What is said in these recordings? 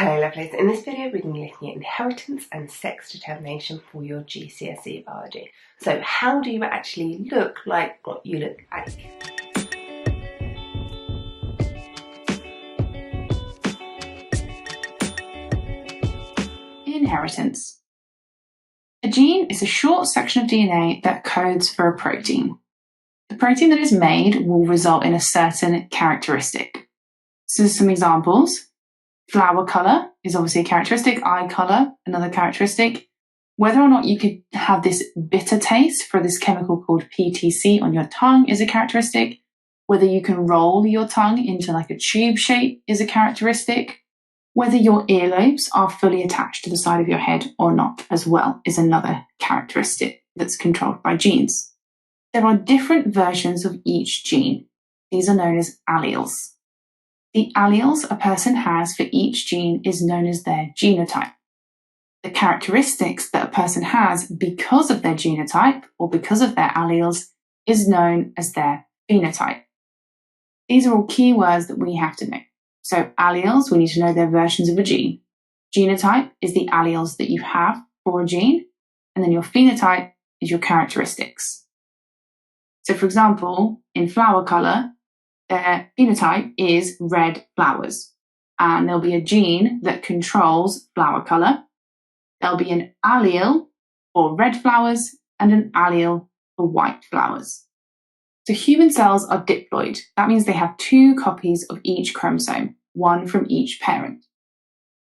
Hello lovelies, in this video we're going to be looking at inheritance and sex determination for your GCSE biology. So how do you actually look like what you look like? Inheritance. A gene is a short section of DNA that codes for a protein. The protein that is made will result in a certain characteristic. So some examples. Flower colour is obviously a characteristic, eye colour, another characteristic. Whether or not you could have this bitter taste for this chemical called PTC on your tongue is a characteristic. Whether you can roll your tongue into like a tube shape is a characteristic. Whether your earlobes are fully attached to the side of your head or not as well is another characteristic that's controlled by genes. There are different versions of each gene. These are known as alleles. The alleles a person has for each gene is known as their genotype. The characteristics that a person has because of their genotype or because of their alleles is known as their phenotype. These are all keywords that we have to know. So alleles, we need to know their versions of a gene. Genotype is the alleles that you have for a gene, and then your phenotype is your characteristics. So for example, in flower colour, their phenotype is red flowers, and there'll be a gene that controls flower colour. There'll be an allele for red flowers and an allele for white flowers. So human cells are diploid. That means they have 2 copies of each chromosome, one from each parent.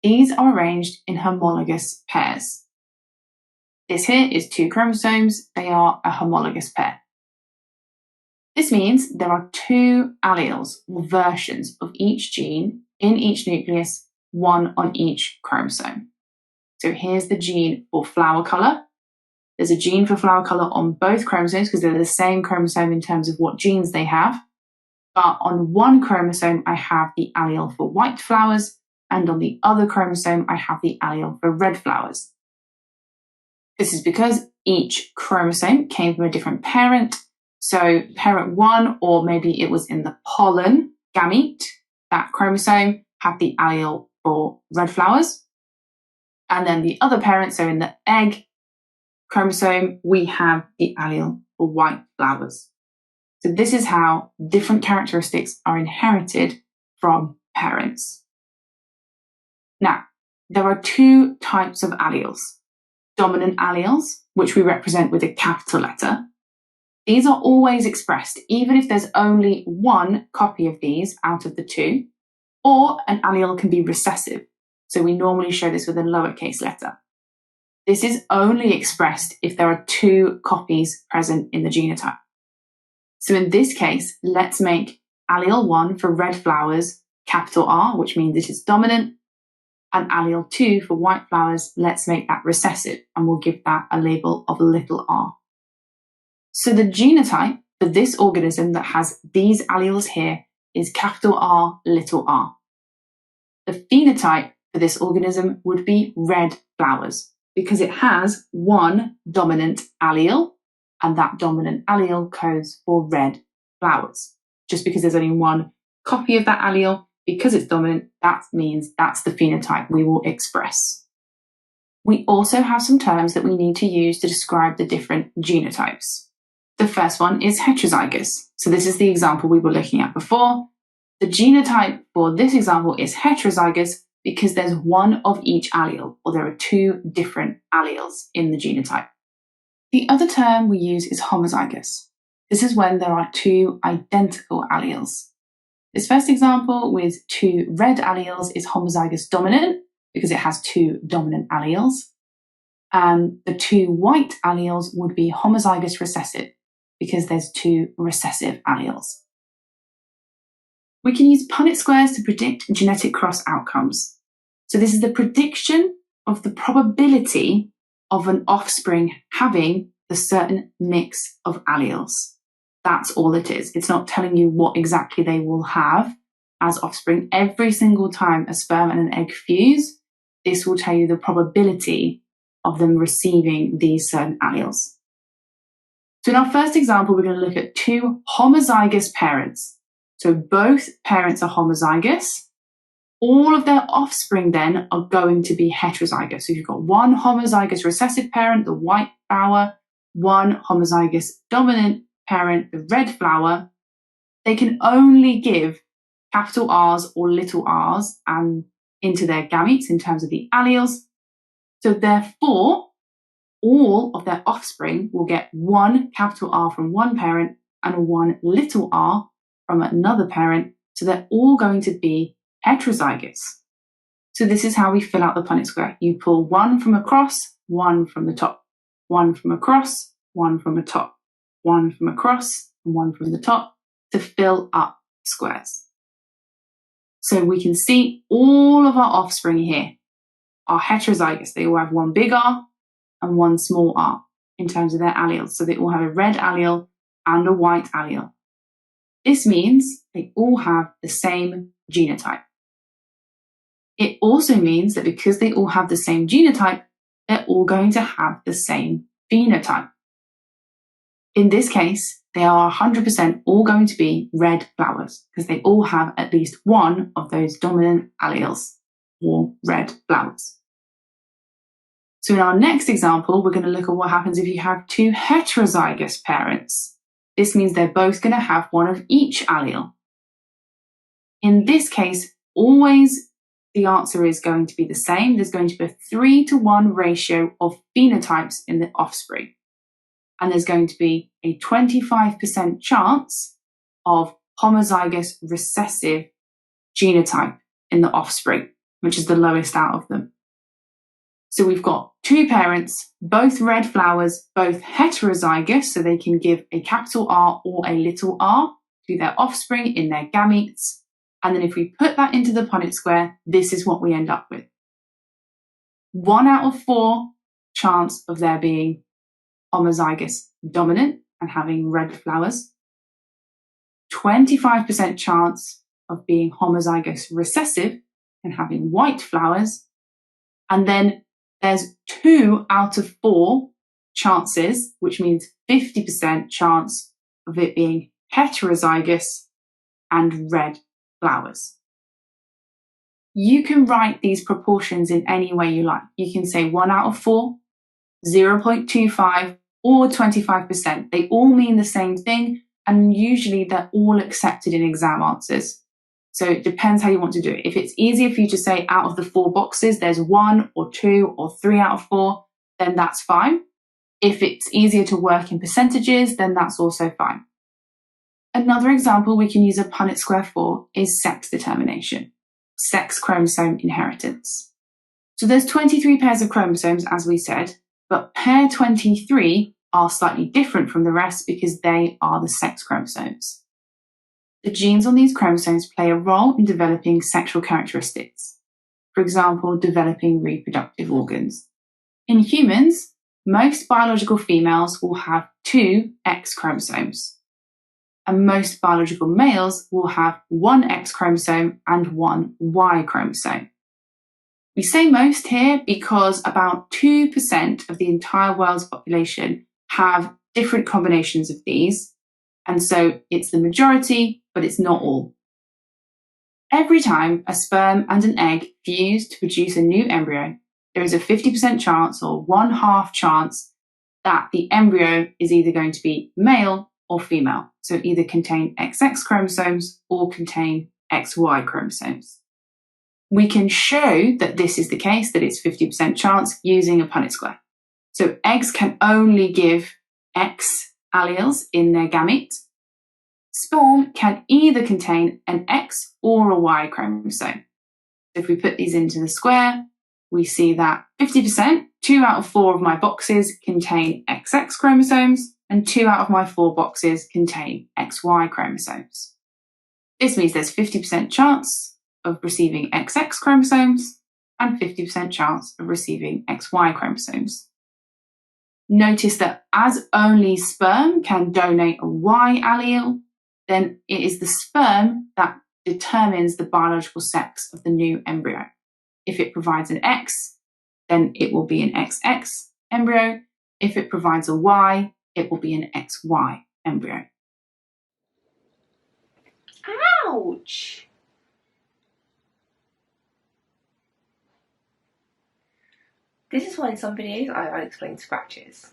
These are arranged in homologous pairs. This here is 2 chromosomes. They are a homologous pair. This means there are 2 alleles or versions of each gene in each nucleus, one on each chromosome. So here's the gene for flower colour. There's a gene for flower colour on both chromosomes because they're the same chromosome in terms of what genes they have. But on one chromosome, I have the allele for white flowers, and on the other chromosome, I have the allele for red flowers. This is because each chromosome came from a different parent. So parent 1, or maybe it was in the pollen gamete, that chromosome had the allele for red flowers. And then the other parent, so in the egg chromosome, we have the allele for white flowers. So this is how different characteristics are inherited from parents. Now, there are 2 types of alleles. Dominant alleles, which we represent with a capital letter. These are always expressed, even if there's only 1 copy of these out of the 2, or an allele can be recessive. So we normally show this with a lowercase letter. This is only expressed if there are 2 copies present in the genotype. So in this case, let's make allele 1 for red flowers capital R, which means it is dominant, and allele 2 for white flowers, let's make that recessive, and we'll give that a label of little r. So the genotype for this organism that has these alleles here is capital R, little r. The phenotype for this organism would be red flowers because it has 1 dominant allele, and that dominant allele codes for red flowers. Just because there's only 1 copy of that allele, because it's dominant, that means that's the phenotype we will express. We also have some terms that we need to use to describe the different genotypes. The first one is heterozygous. So this is the example we were looking at before. The genotype for this example is heterozygous because there's 1 of each allele, or there are 2 different alleles in the genotype. The other term we use is homozygous. This is when there are 2 identical alleles. This first example with 2 red alleles is homozygous dominant because it has 2 dominant alleles. And the 2 white alleles would be homozygous recessive because there's 2 recessive alleles. We can use Punnett squares to predict genetic cross outcomes. So this is the prediction of the probability of an offspring having the certain mix of alleles. That's all it is. It's not telling you what exactly they will have as offspring. Every single time a sperm and an egg fuse, this will tell you the probability of them receiving these certain alleles. So in our first example, we're going to look at 2 homozygous parents. So both parents are homozygous, all of their offspring then are going to be heterozygous. So you've got one homozygous recessive parent, the white flower, one homozygous dominant parent, the red flower. They can only give capital R's or little r's and into their gametes in terms of the alleles. So therefore, all of their offspring will get one capital R from one parent and one little r from another parent. So they're all going to be heterozygous. So this is how we fill out the Punnett square. You pull one from across, one from the top, one from across, one from the top, one from across, and one from the top to fill up squares. So we can see all of our offspring here are heterozygous. They all have one big R and one small r in terms of their alleles. So they all have a red allele and a white allele. This means they all have the same genotype. It also means that because they all have the same genotype, they're all going to have the same phenotype. In this case, they are 100% all going to be red flowers because they all have at least one of those dominant alleles or red flowers. So in our next example, we're going to look at what happens if you have two heterozygous parents. This means they're both going to have one of each allele. In this case, always the answer is going to be the same. There's going to be a 3-to-1 ratio of phenotypes in the offspring. And there's going to be a 25% chance of homozygous recessive genotype in the offspring, which is the lowest out of them. So we've got two parents, both red flowers, both heterozygous, so they can give a capital R or a little r to their offspring in their gametes. And then if we put that into the Punnett square, this is what we end up with. 1 out of 4 chance of there being homozygous dominant and having red flowers. 25% chance of being homozygous recessive and having white flowers. And then there's 2 out of 4 chances, which means 50% chance of it being heterozygous and red flowers. You can write these proportions in any way you like. You can say 1 out of 4, 0.25, or 25%. They all mean the same thing, and usually they're all accepted in exam answers. So it depends how you want to do it. If it's easier for you to say out of the 4 boxes, there's 1 or 2 or 3 out of 4, then that's fine. If it's easier to work in percentages, then that's also fine. Another example we can use a Punnett square for is sex determination, sex chromosome inheritance. So there's 23 pairs of chromosomes, as we said, but pair 23 are slightly different from the rest because they are the sex chromosomes. The genes on these chromosomes play a role in developing sexual characteristics. For example, developing reproductive organs. In humans, most biological females will have 2 X chromosomes, and most biological males will have 1 X chromosome and 1 Y chromosome. We say most here because about 2% of the entire world's population have different combinations of these, and so it's the majority, but it's not all. Every time a sperm and an egg fuse to produce a new embryo, there is a 50% chance or 1/2 chance that the embryo is either going to be male or female, so either contain XX chromosomes or contain XY chromosomes. We can show that this is the case, that it's 50% chance using a Punnett square. So eggs can only give X alleles in their gamete. Sperm can either contain an X or a Y chromosome. If we put these into the square, we see that 50%, 2 out of 4 of my boxes contain XX chromosomes, and 2 out of my 4 boxes contain XY chromosomes. This means there's 50% chance of receiving XX chromosomes and 50% chance of receiving XY chromosomes. Notice that as only sperm can donate a Y allele, then it is the sperm that determines the biological sex of the new embryo. If it provides an X, then it will be an XX embryo. If it provides a Y, it will be an XY embryo. Ouch! This is why in some videos I explain scratches.